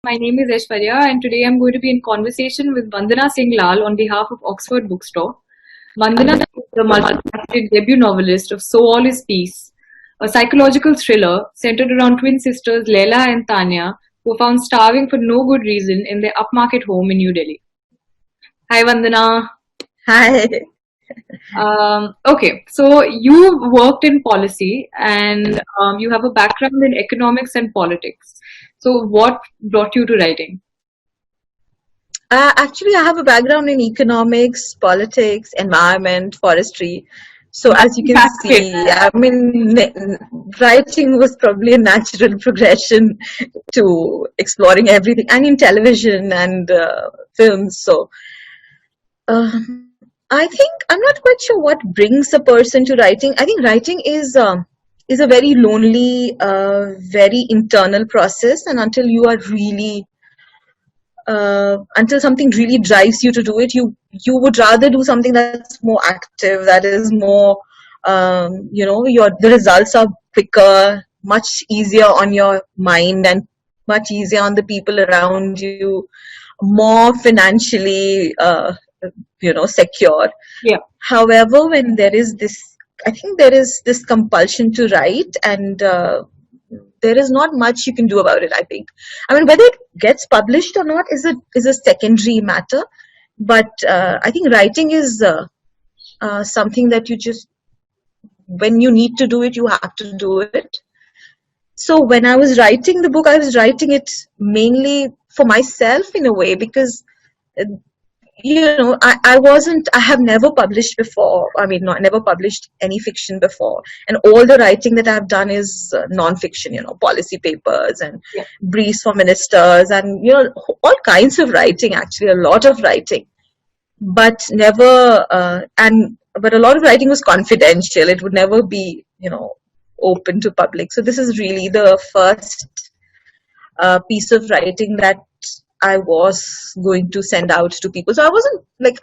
My name is Aishvarya, and today I'm going to be in conversation with Vandana Singh Lal on behalf of Oxford Bookstore. Vandana is the multifaceted debut novelist of So All Is Peace, a psychological thriller centered around twin sisters Leila and Tanya, who are found starving for no good reason in their upmarket home in New Delhi. Hi, Vandana. Hi. Okay, so you worked in policy and you have a background in economics and politics. So, what brought you to writing? Actually, I have a background in economics, politics, environment, forestry. So, as you can That's it. see, I mean, writing was probably a natural progression to exploring everything, and in television and films. So, I think I'm not quite sure what brings a person to writing. I think writing is a very lonely, very internal process, and until something really drives you to do it, you would rather do something that's more active, that is more, the results are quicker, much easier on your mind, and much easier on the people around you, more financially, secure. Yeah. However, when there is this, I think there is this compulsion to write, and there is not much you can do about it. I think. I mean, whether it gets published or not is a secondary matter. But I think writing is something that you just, when you need to do it, you have to do it. So when I was writing the book, I was writing it mainly for myself in a way, because uh, I have never published before. I mean, not never published any fiction before. And all the writing that I've done is non-fiction, policy papers and Yeah. briefs for ministers and, all kinds of writing, actually, a lot of writing. But but a lot of writing was confidential. It would never be, open to public. So this is really the first piece of writing that I was going to send out to people. So I wasn't like,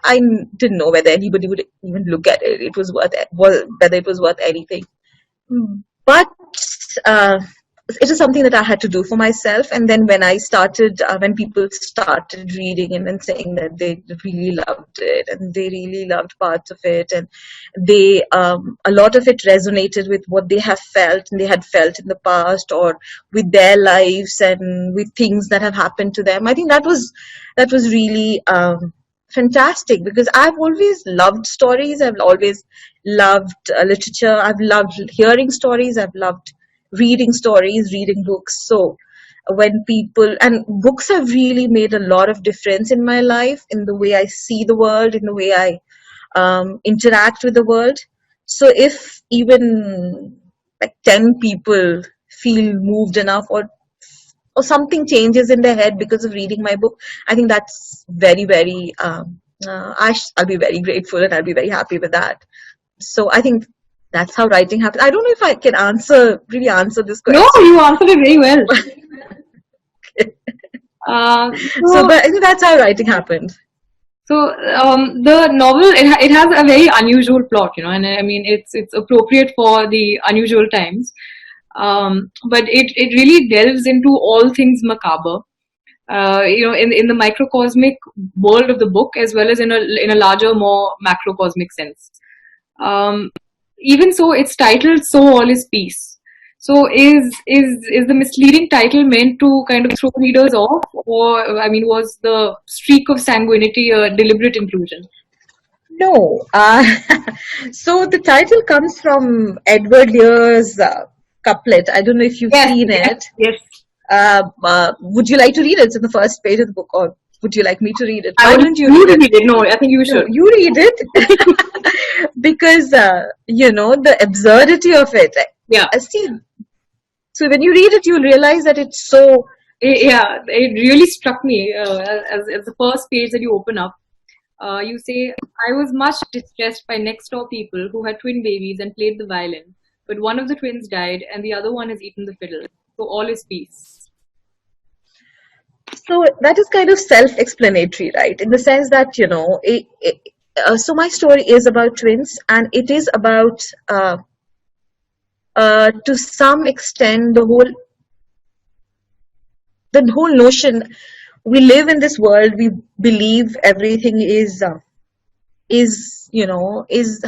didn't know whether anybody would even look at it. It was whether it was worth anything. But uh, it is something that I had to do for myself. And then when people started reading it and saying that they really loved it and they really loved parts of it, and a lot of it resonated with what they have felt and they had felt in the past, or with their lives and with things that have happened to them. I think that was really fantastic, because I've always loved stories. I've always loved literature. I've loved hearing stories. I've loved reading stories, reading books. So books have really made a lot of difference in my life, in the way I see the world, in the way I interact with the world. So if even like 10 people feel moved enough, or something changes in their head because of reading my book, I think that's very, very, I'll be very grateful, and I'll be very happy with that. So I think that's how writing happens. I don't know if I can really answer this question. No, you answered it very well. But I think that's how writing happened. The novel, it has a very unusual plot, and I mean it's appropriate for the unusual times. But it really delves into all things macabre. In the microcosmic world of the book, as well as in a larger, more macrocosmic sense. Even so, it's titled "So All Is Peace." So, is the misleading title meant to kind of throw readers off, or I mean, was the streak of sanguinity a deliberate inclusion? No. So the title comes from Edward Lear's couplet. I don't know if you've seen it. Yes. Would you like to read it? It's in the first page of the book, or would you like me to read it? Why don't you read it? No, I think you should. No, you read it. Because, the absurdity of it. Yeah. So when you read it, you'll realize that it's so... It really struck me as the first page that you open up. You say, I was much distressed by next door people who had twin babies and played the violin, but one of the twins died and the other one has eaten the fiddle. So all is peace. So that is kind of self-explanatory, right? In the sense that, so my story is about twins, and it is about, to some extent, the whole notion, we live in this world, we believe everything is is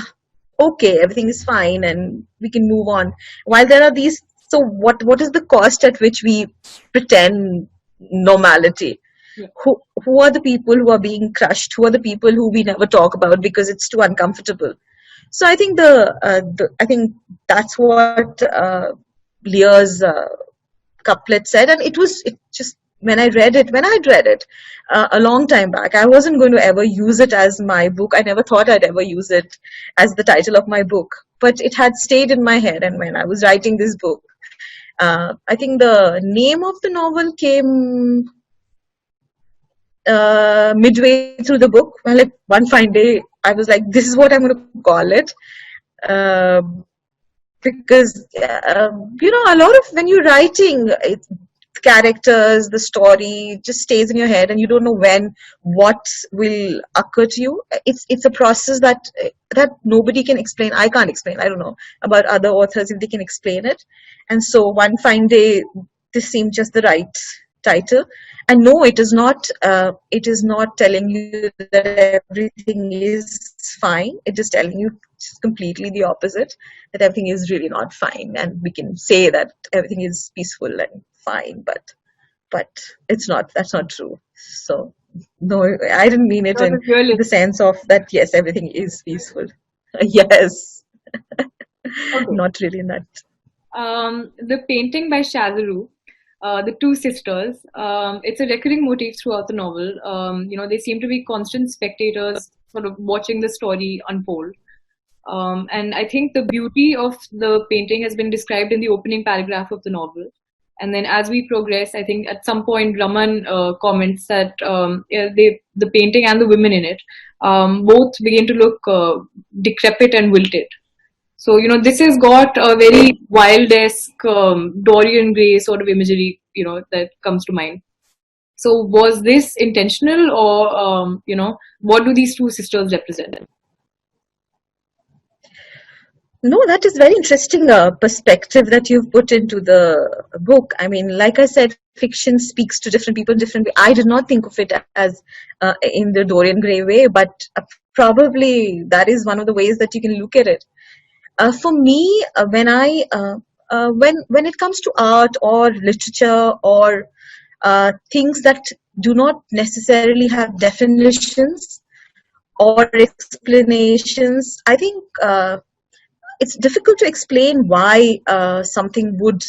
okay, everything is fine and we can move on, while there are these, so what is the cost at which we pretend normality? Yeah. Who are the people who are being crushed? Who are the people who we never talk about because it's too uncomfortable? So I think I think that's what Lear's couplet said, and it just, when I'd read it a long time back, I wasn't going to ever use it as my book. I never thought I'd ever use it as the title of my book, but it had stayed in my head. And when I was writing this book, I think the name of the novel came midway through the book. Well, like one fine day, I was like, "This is what I'm going to call it," uh, because a lot of when you're writing, characters, the story just stays in your head, and you don't know when what will occur to you. It's a process that nobody can explain. I can't explain. I don't know about other authors if they can explain it. And so one fine day, this seemed just the right title. And no, it is not. It is not telling you that everything is fine. It is telling you just completely the opposite, that everything is really not fine, and we can say that everything is peaceful and fine, but it's not. That's not true. So no, I didn't mean it That in was really the sense of that. Yes, everything is peaceful. Yes, okay. not really in that. The painting by Shazaroo, the two sisters. It's a recurring motif throughout the novel. They seem to be constant spectators, sort of watching the story unfold. And I think the beauty of the painting has been described in the opening paragraph of the novel. And then as we progress, I think at some point Raman comments that the painting and the women in it both begin to look decrepit and wilted. So, this has got a very wild-esque Dorian Gray sort of imagery, that comes to mind. So, was this intentional, or, what do these two sisters represent? No, that is very interesting perspective that you've put into the book. I mean, like I said, fiction speaks to different people in different way. I did not think of it as in the Dorian Gray way, but probably that is one of the ways that you can look at it. For me, when it comes to art or literature or things that do not necessarily have definitions or explanations, I think it's difficult to explain why something would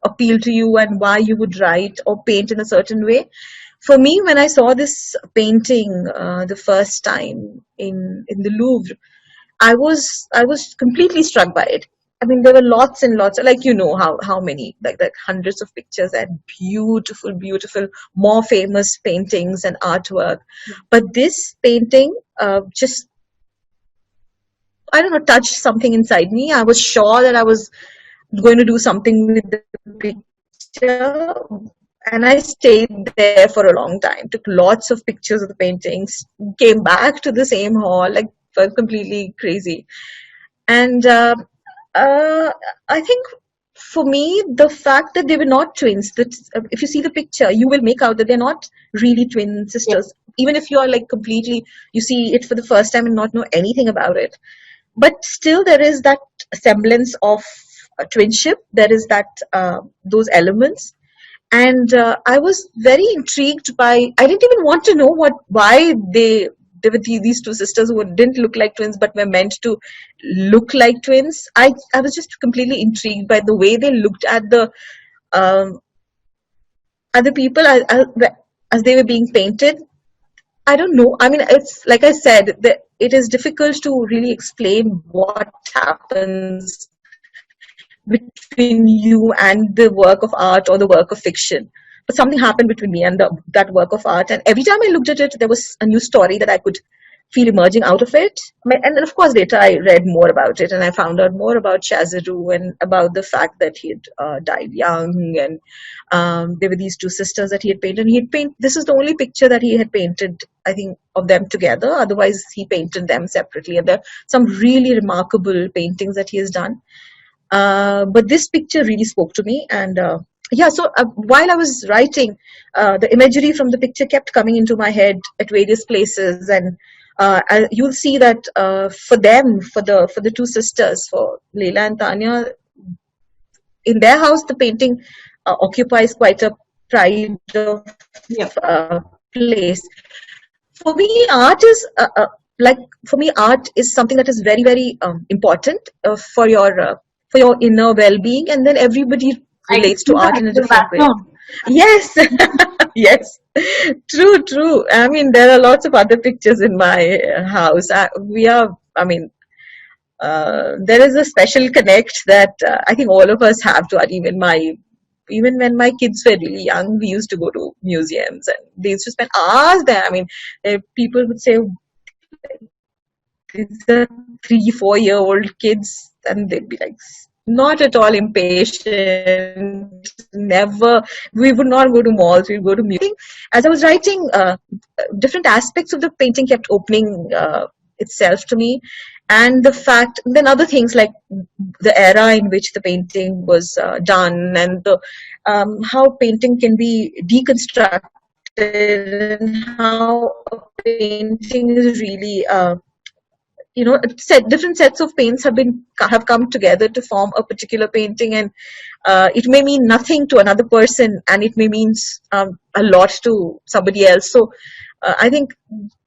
appeal to you and why you would write or paint in a certain way. For me, when I saw this painting the first time in the Louvre, I was completely struck by it. I mean, there were lots and lots, like how many, like hundreds of pictures and beautiful, beautiful, more famous paintings and artwork. But this painting just, I don't know, touched something inside me. I was sure that I was going to do something with the picture, and I stayed there for a long time. Took lots of pictures of the paintings. Came back to the same hall, like felt completely crazy. And I think for me, the fact that they were not twins, that if you see the picture, you will make out that they're not really twin sisters. Even if you are like completely, you see it for the first time and not know anything about it. But still, there is that semblance of a twinship. There is that those elements, and I was very intrigued by. I didn't even want to know why there were these two sisters who didn't look like twins but were meant to look like twins. I was just completely intrigued by the way they looked at the um, other people as they were being painted. I don't know. I mean, it's like I said, that it is difficult to really explain what happens between you and the work of art or the work of fiction. But something happened between me and that work of art, and every time I looked at it, there was a new story that I could feel emerging out of it. And then, of course, later I read more about it, and I found out more about Shazaroo and about the fact that he had died young, and there were these two sisters that he had painted. This is the only picture that he had painted, I think, of them together. Otherwise, he painted them separately, and there are some really remarkable paintings that he has done. But this picture really spoke to me, and yeah, so while I was writing, the imagery from the picture kept coming into my head at various places, and you'll see that for them, for the two sisters, for Leila and Tanya, in their house, the painting occupies quite a pride of Yeah. place. For me, art is like for me, art is something that is very, very important for your inner well-being, and then everybody I can relates see to art that in in a the different way. background. Yes, yes, true, true. I mean, there are lots of other pictures in my house. I mean, there is a special connect that I think all of us have to art. Even when my kids were really young, we used to go to museums and they used to spend hours there. I mean, people would say these are 3, 4 year old kids, and they'd be like not at all impatient. Never, we would not go to malls. We'd go to museums. As I was writing, different aspects of the painting kept opening itself to me, and the fact, then other things like the era in which the painting was done, and how painting can be deconstructed, and how a painting is really different sets of paints have come together to form a particular painting, and it may mean nothing to another person, and it may mean a lot to somebody else. So I think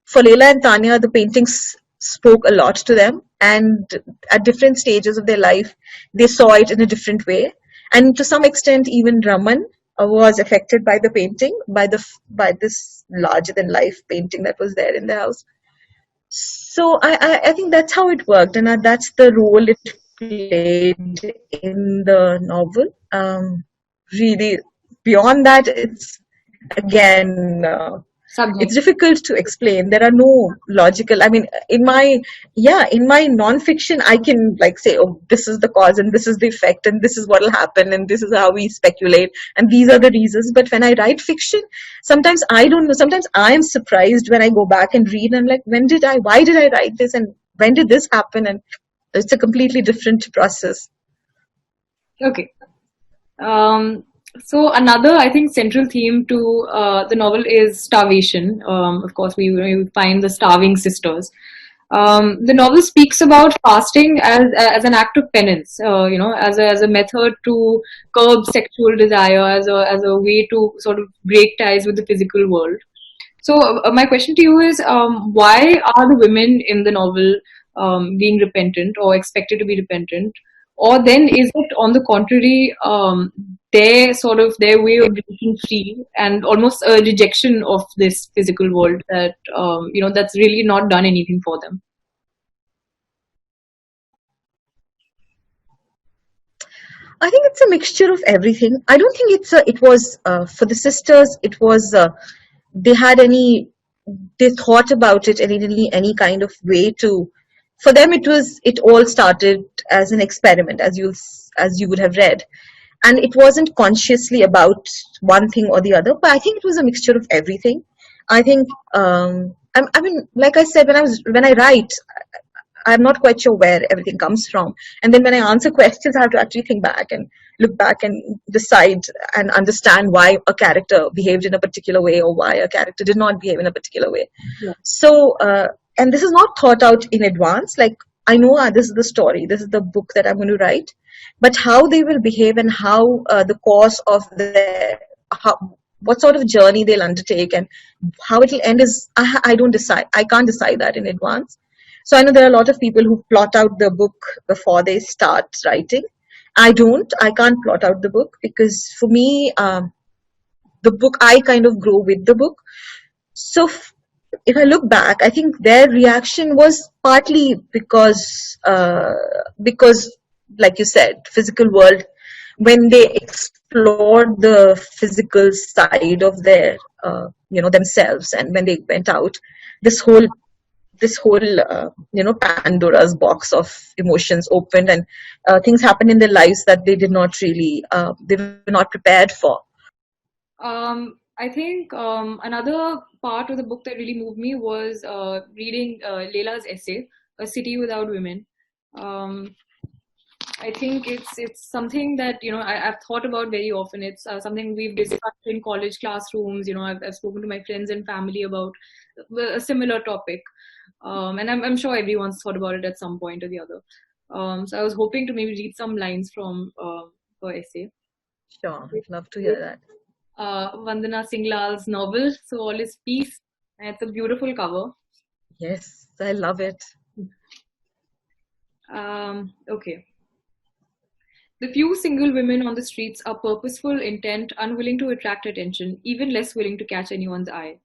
for Leila and Tanya, the paintings spoke a lot to them, and at different stages of their life, they saw it in a different way, and to some extent, even Raman was affected by the painting, by this larger than life painting that was there in the house. So I think that's how it worked, and that's the role it played in the novel. Really, beyond that, it's again, it's Subject. difficult to explain. There are no logical. I mean, in my non-fiction, I can like say, oh, this is the cause, and this is the effect, and this is what will happen, and this is how we speculate, and these are the reasons. But when I write fiction, sometimes I don't know. Sometimes I am surprised when I go back and read, and I'm like, why did I write this, and when did this happen? And it's a completely different process. Okay. Um, so another, I think, central theme to the novel is starvation. Of course, we find the starving sisters. The novel speaks about fasting as an act of penance, as a method to curb sexual desire, as a way to sort of break ties with the physical world. So my question to you is, why are the women in the novel being repentant or expected to be repentant? Or then is it on the contrary, their way of breaking free and almost a rejection of this physical world that, that's really not done anything for them? I think it's a mixture of everything. I don't think it was for the sisters. It was they had any they thought about it in any kind of way to. For them, it all started as an experiment, as you would have read, and it wasn't consciously about one thing or the other. But I think it was a mixture of everything. I think I mean, like I said, when I write, I'm not quite sure where everything comes from. And then when I answer questions, I have to actually think back and look back and decide and understand why a character behaved in a particular way or why a character did not behave in a particular way. Yeah. So, and this is not thought out in advance. Like, I know this is the story, this is the book that I'm going to write, but how they will behave and how the course of what sort of journey they'll undertake and how it'll end is, I don't decide. I can't decide that in advance. So I know there are a lot of people who plot out the book before they start writing. I don't. I can't plot out the book because for me, the book, I kind of grow with the book. So if I look back, I think their reaction was partly because, like you said, physical world. When they explored the physical side of their, themselves, and when they went out, this whole Pandora's box of emotions opened, and things happened in their lives that they did not really they were not prepared for. I think another part of the book that really moved me was reading Leila's essay, A City Without Women. Um, I think it's something that I've thought about very often. It's something we've discussed in college classrooms. I've spoken to my friends and family about a similar topic, and I'm sure everyone's thought about it at some point or the other. So I was hoping to maybe read some lines from her essay. Sure, I'd love to hear that. Vandana Singh Lal's novel, So All Is Peace. And it's a beautiful cover. Yes, I love it. Okay. The few single women on the streets are purposeful, intent, unwilling to attract attention, even less willing to catch anyone's eye.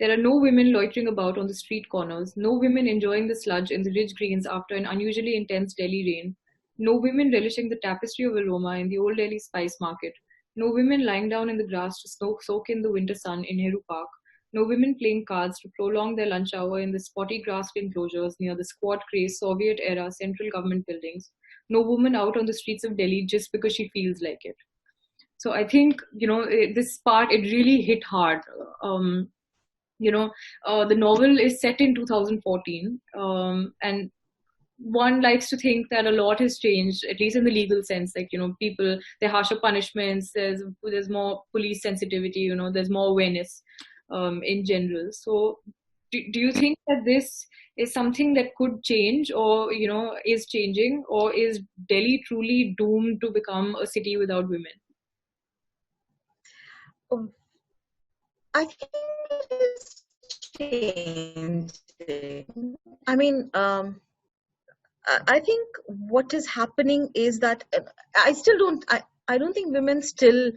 There are no women loitering about on the street corners, no women enjoying the sludge in the ridge greens after an unusually intense Delhi rain, no women relishing the tapestry of aroma in the old Delhi spice market, no women lying down in the grass to soak in the winter sun in Nehru Park, no women playing cards to prolong their lunch hour in the spotty grassed enclosures near the squat grey Soviet era central government buildings, no woman out on the streets of Delhi just because she feels like it. So I think, this part, it really hit hard. The novel is set in 2014, and one likes to think that a lot has changed, at least in the legal sense. Like, people, there are harsher punishments, there's more police sensitivity, there's more awareness in general. So do you think that this is something that could change, or is changing, or is Delhi truly doomed to become a city without women? Um, I think it is changing. I mean, I think what is happening is that I still don't. I don't think women still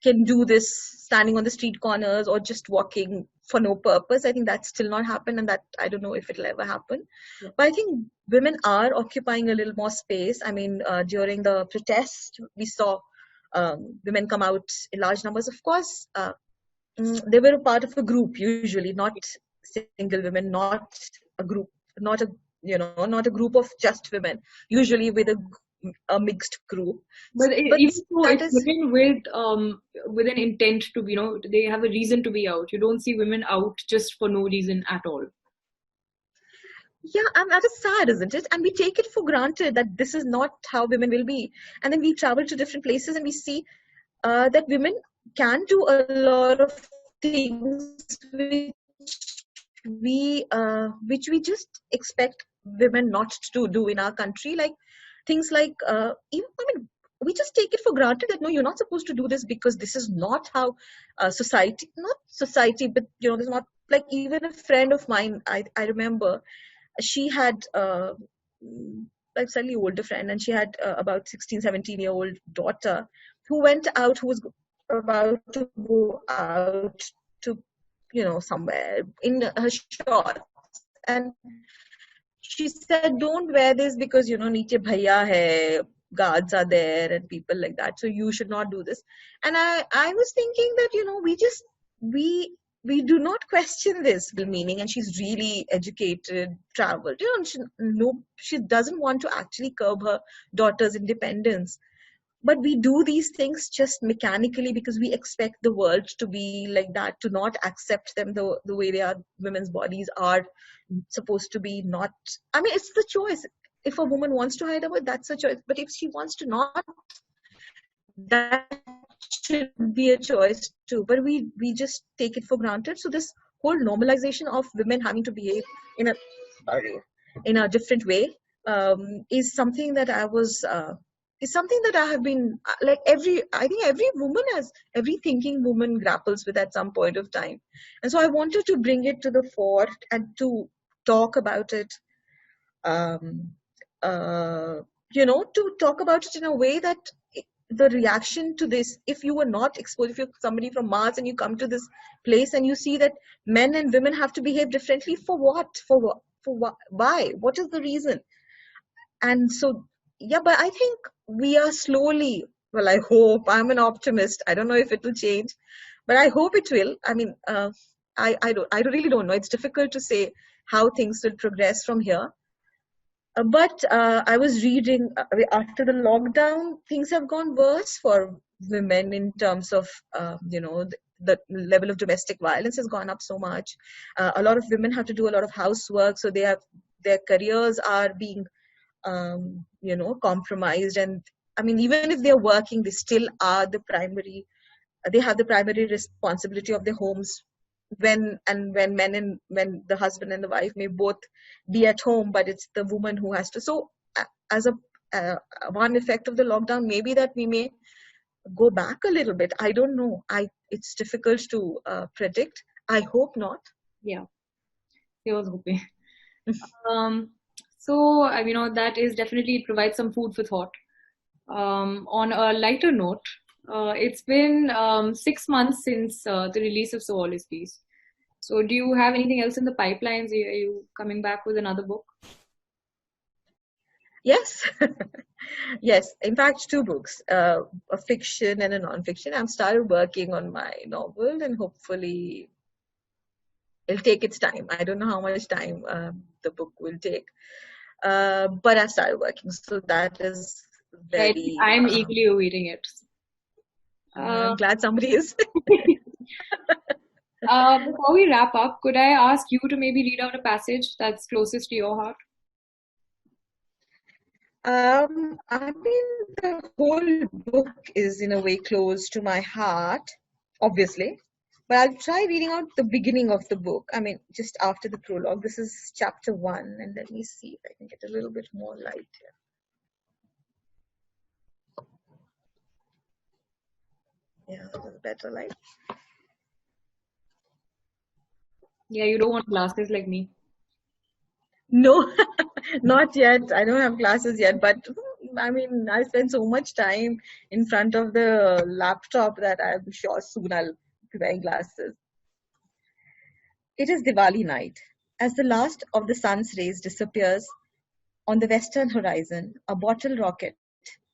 can do this standing on the street corners or just walking for no purpose. I think that's still not happened, and that I don't know if it'll ever happen. Yeah. But I think women are occupying a little more space. I mean, during the protest, we saw women come out in large numbers. Of course, they were a part of a group usually, not single women, not a group, not a not a group of just women. Usually with a mixed group. But But even though that it's is, women with an intent to be, they have a reason to be out. You don't see women out just for no reason at all. yeah, and that is sad, isn't it? And we take it for granted that this is not how women will be. And then we travel to different places and we see that women can do a lot of things which we just expect women not to do in our country, like things like even, I mean, we just take it for granted that no, you're not supposed to do this because this is not how society, not society, but there's not, like, even a friend of mine, I remember she had like slightly older friend, and she had about 16-17-year-old daughter who went out, who was about to go out to somewhere in her shorts, and she said, don't wear this because niche bhaiya hai, guards are there and people like that, so you should not do this. And I was thinking that we do not question this meaning, and she's really educated, traveled, she doesn't want to actually curb her daughter's independence. But we do these things just mechanically because we expect the world to be like that, to not accept them the way they are. Women's bodies are supposed to be not, I mean, it's the choice. If a woman wants to hide her body, that's a choice. But if she wants to not, that should be a choice too. But we just take it for granted. So this whole normalization of women having to behave in a different way is something that is something that I have been like I think every thinking woman grapples with at some point of time. And so I wanted to bring it to the fore and to talk about it, um, to talk about it in a way that the reaction to this, if you were not exposed, if you're somebody from Mars and you come to this place and you see that men and women have to behave differently, for what? Why? What is the reason? And so, yeah, but I think we are slowly, well, I hope, I'm an optimist. I don't know if it will change, but I hope it will. I mean, I really don't know. It's difficult to say how things will progress from here. But I was reading after the lockdown, things have gone worse for women in terms of, the level of domestic violence has gone up so much. A lot of women have to do a lot of housework, so their careers are being compromised. And I mean, even if they're working, they still are they have the primary responsibility of their homes when the husband and the wife may both be at home, but it's the woman who has to. So, as a uh, one effect of the lockdown, maybe that we may go back a little bit. I don't know. It's difficult to predict. I hope not. Yeah, here's hoping. Um, so that is definitely, it provides some food for thought. On a lighter note, it's been 6 months since the release of So All Is Peace. So, do you have anything else in the pipelines? Are you coming back with another book? Yes, yes. In fact, two books, a fiction and a non-fiction. I've started working on my novel, and hopefully, it'll take its time. I don't know how much time the book will take, but I started working, so that is very. I'm eagerly awaiting it. I'm Uh, glad somebody is. before we wrap up, could I ask you to maybe read out a passage that's closest to your heart? I mean, the whole book is in a way close to my heart, obviously. But I'll try reading out the beginning of the book. I mean, just after the prologue. This is chapter one, and let me see if I can get a little bit more light here. Yeah, a little better light. Yeah, you don't want glasses like me. No, not yet. I don't have classes yet, but I mean, I spend so much time in front of the laptop that I'm sure soon I'll be wearing glasses. It is Diwali night. As the last of the sun's rays disappears on the western horizon, a bottle rocket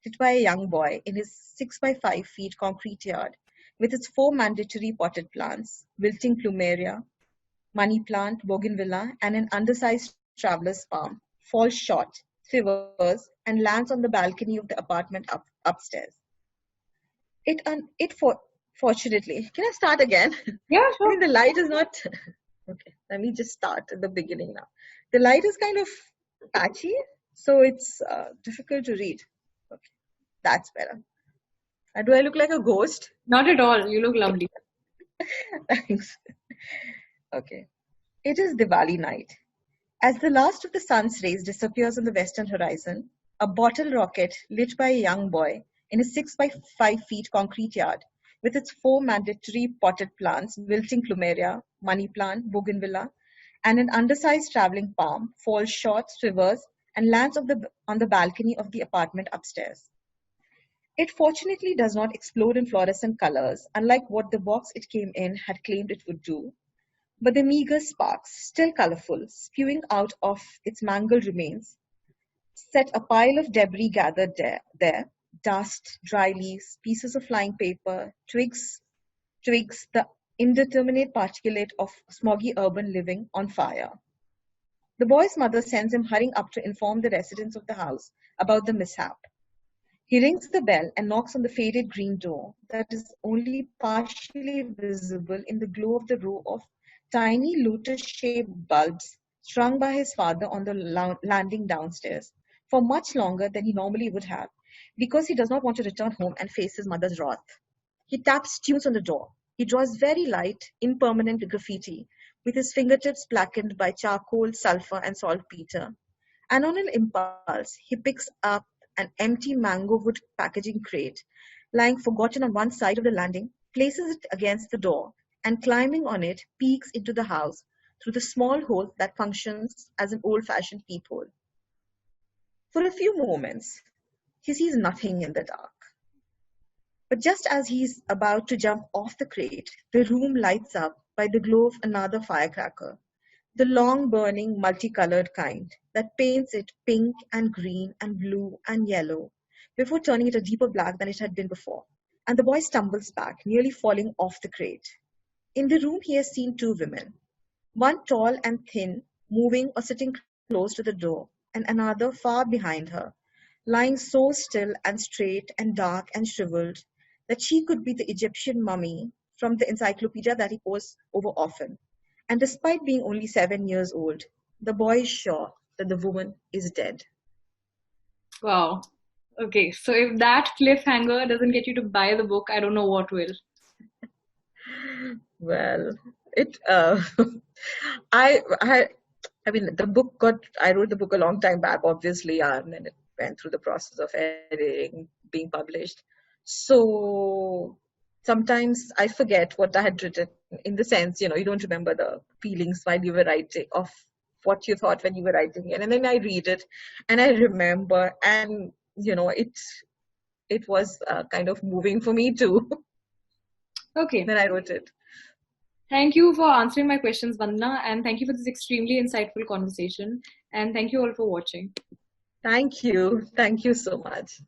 hit by a young boy in his 6 by 5 feet concrete yard with its four mandatory potted plants, wilting plumeria, money plant, bougainvillea, and an undersized traveler's palm, falls short, quivers, and lands on the balcony of the apartment upstairs. Fortunately, can I start again? Yeah, I sure. mean, the light is not. Okay, let me just start at the beginning now. The light is kind of patchy, so it's difficult to read. Okay, that's better. Do I look like a ghost? Not at all. You look lovely. Thanks. Okay. It is Diwali night. As the last of the sun's rays disappears on the western horizon, a bottle rocket lit by a young boy in a 6 by 5 feet concrete yard with its four mandatory potted plants, wilting plumeria, money plant, bougainvillea, and an undersized traveling palm, falls short, quivers, and lands on the balcony of the apartment upstairs. It fortunately does not explode in fluorescent colors, unlike what the box it came in had claimed it would do, but the meager sparks, still colorful, spewing out of its mangled remains, set a pile of debris gathered there dust, dry leaves, pieces of flying paper, twigs, the indeterminate particulate of smoggy urban living on fire. The boy's mother sends him hurrying up to inform the residents of the house about the mishap. He rings the bell and knocks on the faded green door that is only partially visible in the glow of the row of tiny lotus-shaped bulbs strung by his father on the landing downstairs for much longer than he normally would have, because he does not want to return home and face his mother's wrath. He taps tunes on the door. He draws very light, impermanent graffiti with his fingertips blackened by charcoal, sulfur, and saltpeter. And on an impulse, he picks up an empty mango wood packaging crate lying forgotten on one side of the landing, places it against the door, and climbing on it, peeks into the house through the small hole that functions as an old-fashioned peephole. For a few moments, he sees nothing in the dark. But just as he's about to jump off the crate, the room lights up by the glow of another firecracker, the long burning multicolored kind that paints it pink and green and blue and yellow before turning it a deeper black than it had been before. And the boy stumbles back, nearly falling off the crate. In the room, he has seen two women, one tall and thin, moving or sitting close to the door, and another far behind her, lying so still and straight and dark and shriveled that she could be the Egyptian mummy from the encyclopedia that he pores over often. And despite being only 7 years old, the boy is sure that the woman is dead. Wow. Okay, so if that cliffhanger doesn't get you to buy the book, I don't know what will. Well, it I I mean the book got I wrote the book a long time back, obviously, and then it went through the process of editing, being published. So sometimes I forget what I had written in the sense, you don't remember the feelings while you were writing of what you thought when you were writing it. And then I read it and I remember, and it was kind of moving for me too. Okay. Then I wrote it. Thank you for answering my questions, Vandana, and thank you for this extremely insightful conversation. And thank you all for watching. Thank you. Thank you so much.